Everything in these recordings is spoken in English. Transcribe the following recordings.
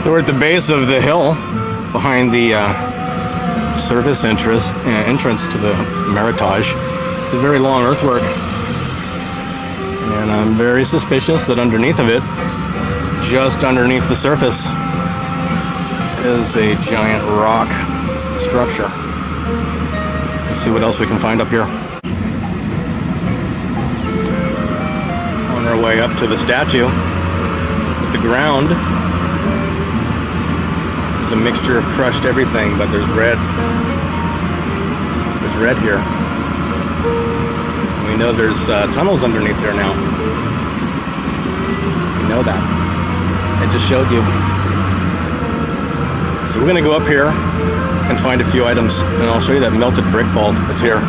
So we're at the base of the hill behind the surface entrance to the Meritage. It's a very long earthwork, and I'm very suspicious that underneath of it, just underneath the surface, is a giant rock structure. Let's see what else we can find up here. On our way up to the statue, at the ground is a mixture of crushed everything, but there's red. There's red here. We know there's tunnels underneath there now. We know that. I just showed you. So we're going to go up here and find a few items, and I'll show you that melted brick vault. It's here.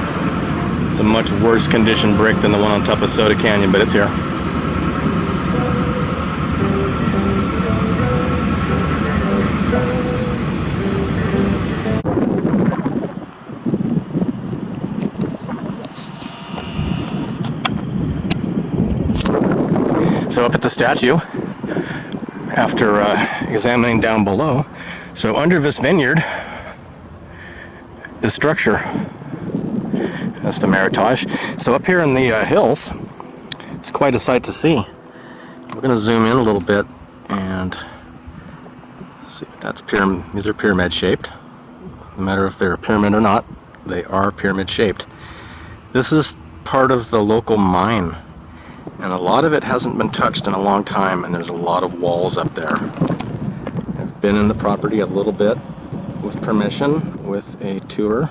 It's a much worse condition brick than the one on top of Soda Canyon, but it's here. So up at the statue, after examining down below, so under this vineyard is structure. That's the Meritage. So up here in the hills, it's quite a sight to see. We're going to zoom in a little bit and see. That's pyramid. These are pyramid shaped. No matter if they're a pyramid or not, they are pyramid shaped. This is part of the local mine, and a lot of it hasn't been touched in a long time, and there's a lot of walls up there. I've been in the property a little bit with permission, with a tour,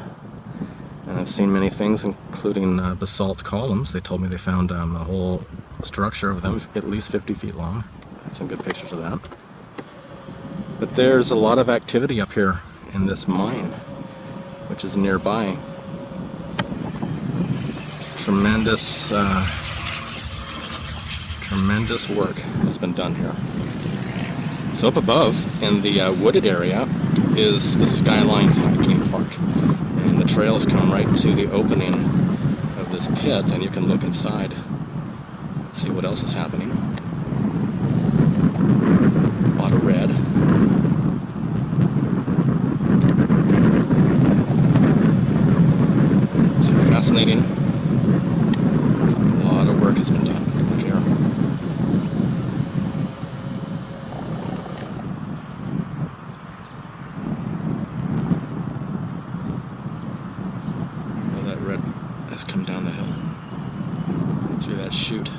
and I've seen many things, including basalt columns. They told me they found a whole structure of them at least 50 feet long. I have some good pictures of that. But there's a lot of activity up here in this mine, which is nearby. Tremendous work has been done here. So up above in the wooded area is the Skyline Hiking Park, and the trails come right to the opening of this pit, and you can look inside and see what else is happening. A lot of red. So fascinating. A lot of work has been done here. All that red has come down the hill through that chute.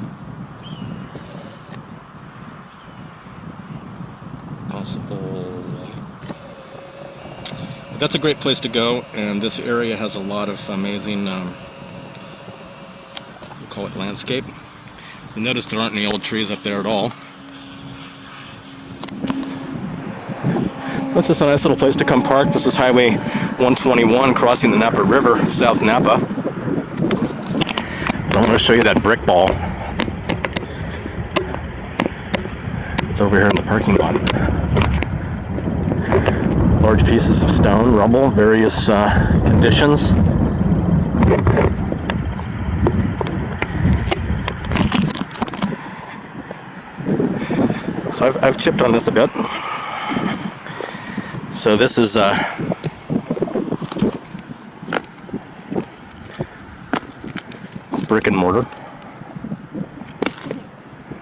That's a great place to go, and this area has a lot of amazing, we'll call it landscape. You notice there aren't any old trees up there at all. That's just a nice little place to come park. This is Highway 121 crossing the Napa River, South Napa. I want to show you that brick ball. It's over here in the parking lot. Large pieces of stone, rubble, various conditions. So I've chipped on this a bit. So this is it's brick and mortar.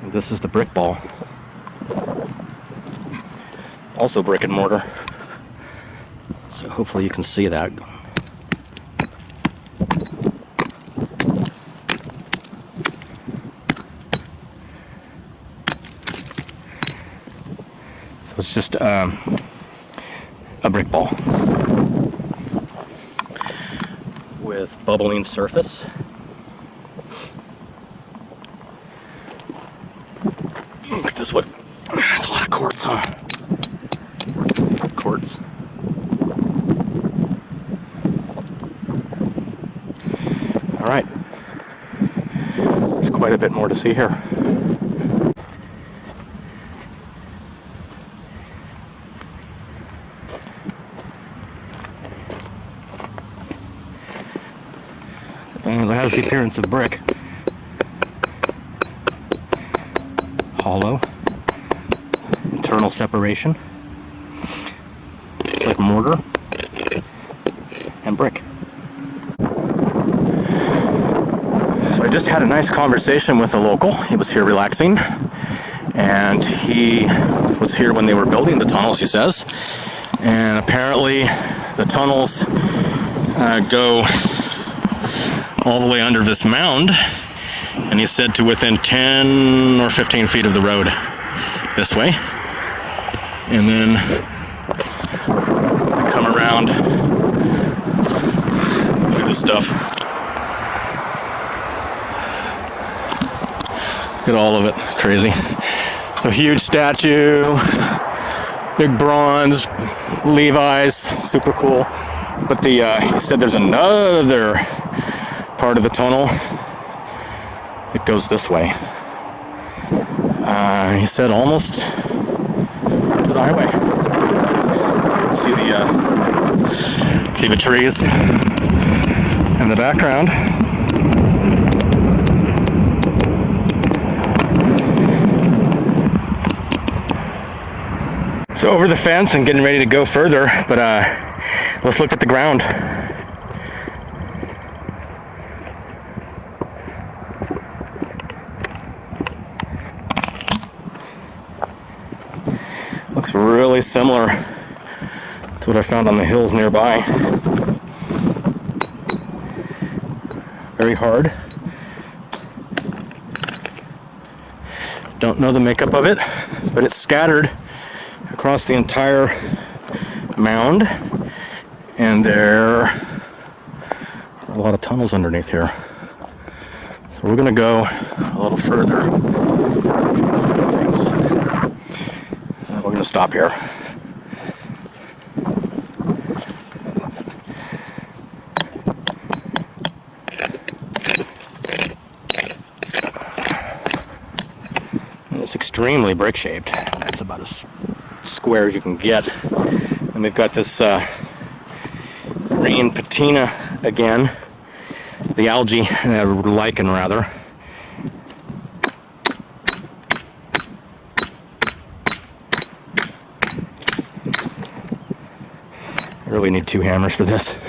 And this is the brick ball. Also brick and mortar. So hopefully you can see that. So it's just a brick ball with bubbling surface. Look at this wood. There's a lot of quartz, huh? Quartz. All right, there's quite a bit more to see here. And it has the appearance of brick. Hollow. Internal separation. looks like mortar and brick. So I just had a nice conversation with a local. He was here relaxing, and he was here when they were building the tunnels, he says. And apparently the tunnels go all the way under this mound, and he said to within 10 or 15 feet of the road this way. And then I come around. Look at this stuff. Look at all of it. Crazy. So huge statue, big bronze, Levi's, super cool. But he said there's another part of the tunnel that goes this way. He said almost to the highway. See the trees in the background. So over the fence and getting ready to go further, but let's look at the ground. Looks really similar to what I found on the hills nearby. Very hard. Don't know the makeup of it, but it's scattered across the entire mound, and there are a lot of tunnels underneath here. So we're going to go a little further from these little things. And we're going to stop here. And it's extremely brick-shaped. It's about as square as you can get. And we've got this green patina again, the algae, lichen rather. I really need 2 hammers for this.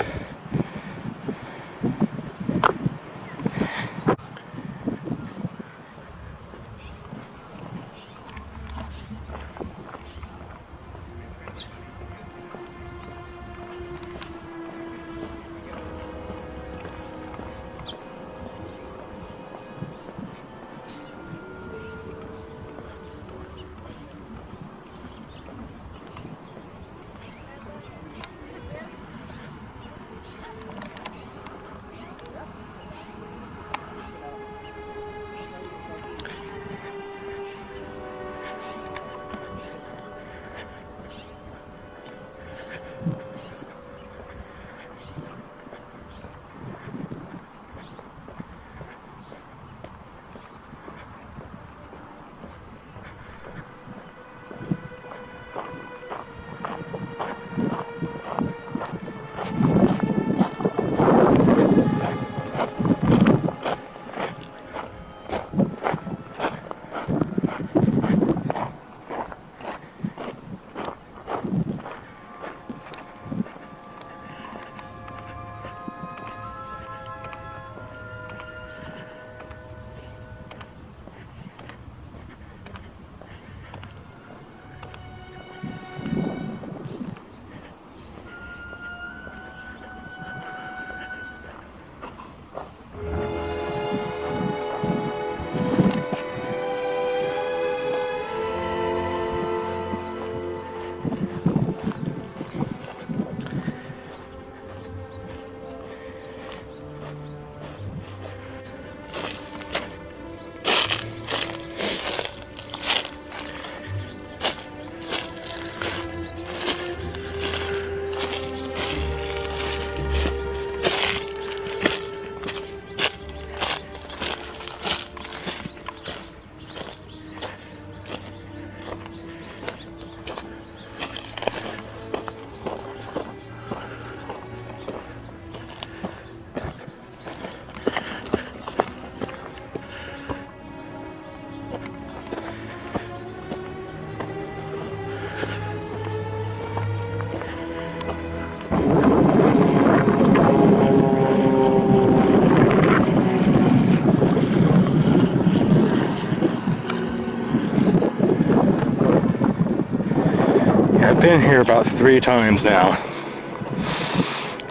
been here about 3 times now,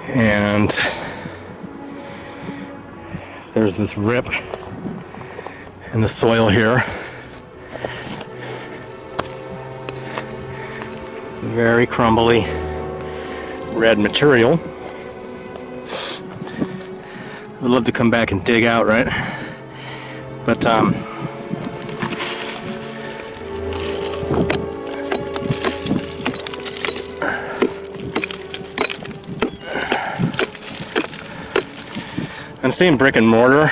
and there's this rip in the soil here. Very crumbly red material. I'd love to come back and dig out, right? But I'm seeing brick and mortar.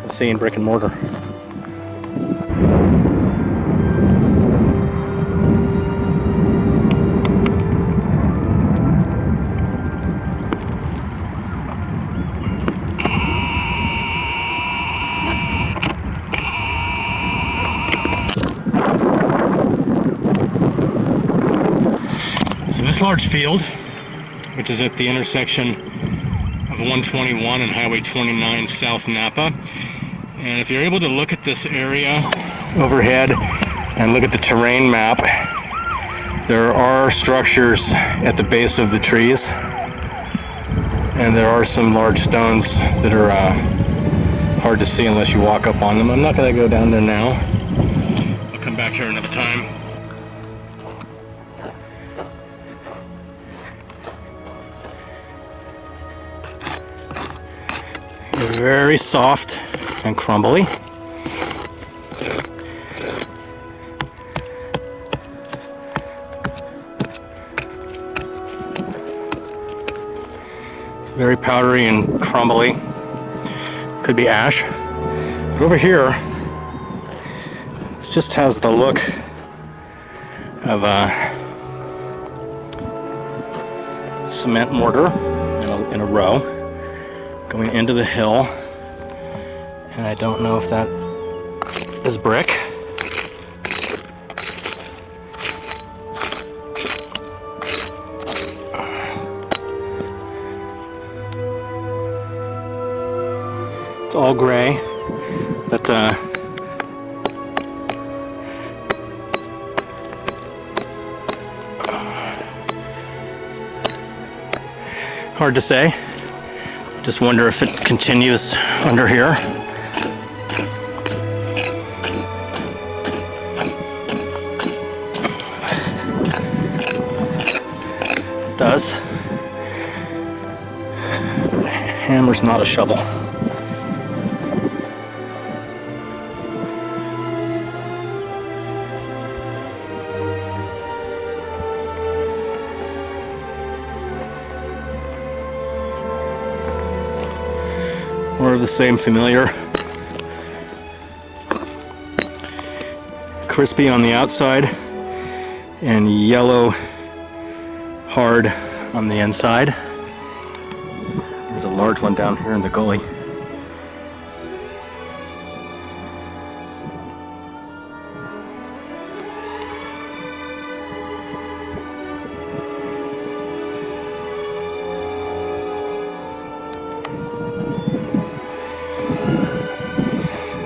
I'm seeing brick and mortar. So this large field, which is at the intersection of 121 and Highway 29 South Napa, and if you're able to look at this area overhead and look at the terrain map, there are structures at the base of the trees, and there are some large stones that are hard to see unless you walk up on them. I'm not going to go down there now. I'll come back here another time. Very soft and crumbly. It's very powdery and crumbly. Could be ash. But over here, it just has the look of a cement mortar in a row going into the hill, and I don't know if that is brick. It's all gray, but hard to say. Just wonder if it continues under here. It does. But a hammer's not a shovel. More of the same familiar. Crispy on the outside and yellow hard on the inside. There's a large one down here in the gully.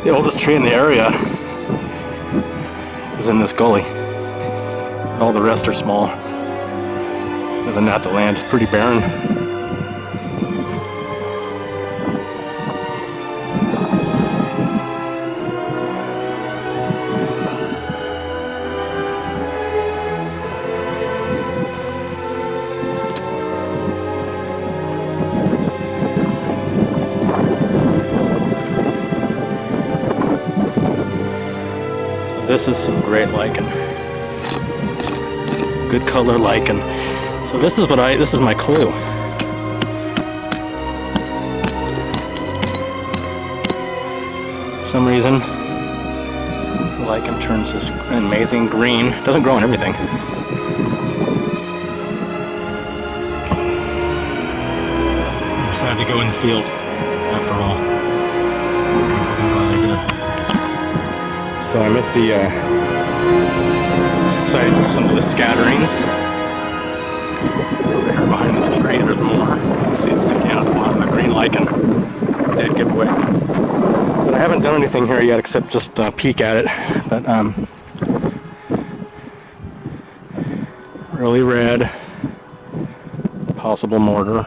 The oldest tree in the area is in this gully. All the rest are small. Other than that, the land is pretty barren. This is some great lichen. Good color lichen. So this is my clue. For some reason, the lichen turns this amazing green. It doesn't grow on everything. I decided to go in the field after all. So I'm at the site of some of the scatterings. Over here behind this tree, there's more. You can see it sticking out of the bottom of the green lichen. dead giveaway. But I haven't done anything here yet except just peek at it. But really red, possible mortar.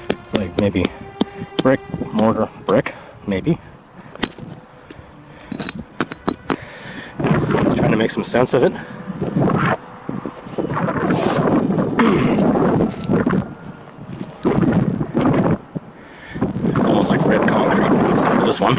It's like maybe brick, mortar, brick, maybe. Just trying to make some sense of it. It's almost like red concrete, except for this one.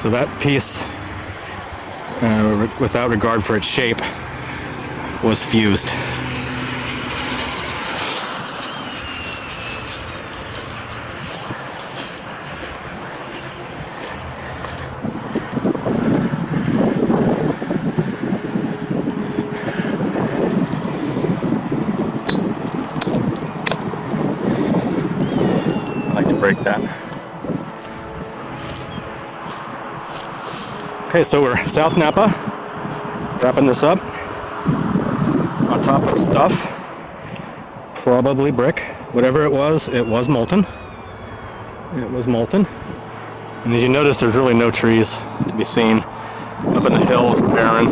So that piece, without regard for its shape, was fused. I like to break that. Okay, so we're South Napa, wrapping this up on top of stuff, probably brick. Whatever it was molten. It was molten. And as you notice, there's really no trees to be seen. Up in the hills, barren.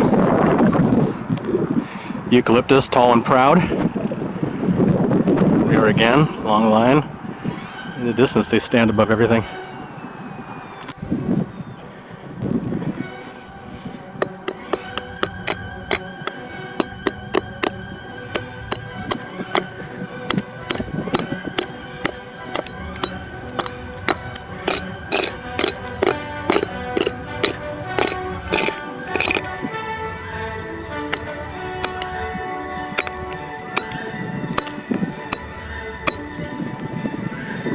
Eucalyptus, tall and proud. There again, long line. In the distance, they stand above everything.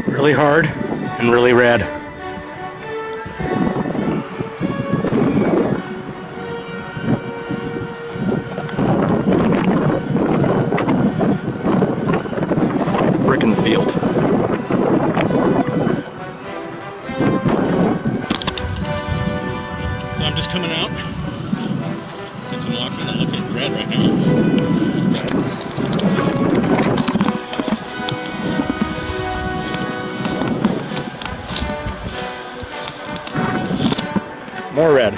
Really hard and really red. Brick in the field. So I'm just coming out. Get some walking and look at red right now. More red.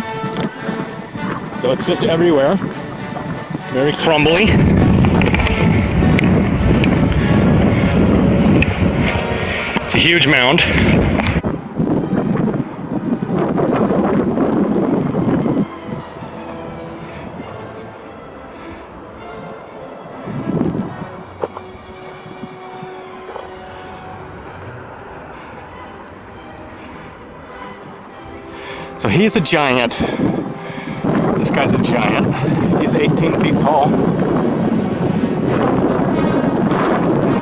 So it's just everywhere. Very crumbly. It's a huge mound. So he's a giant. This guy's a giant. He's 18 feet tall.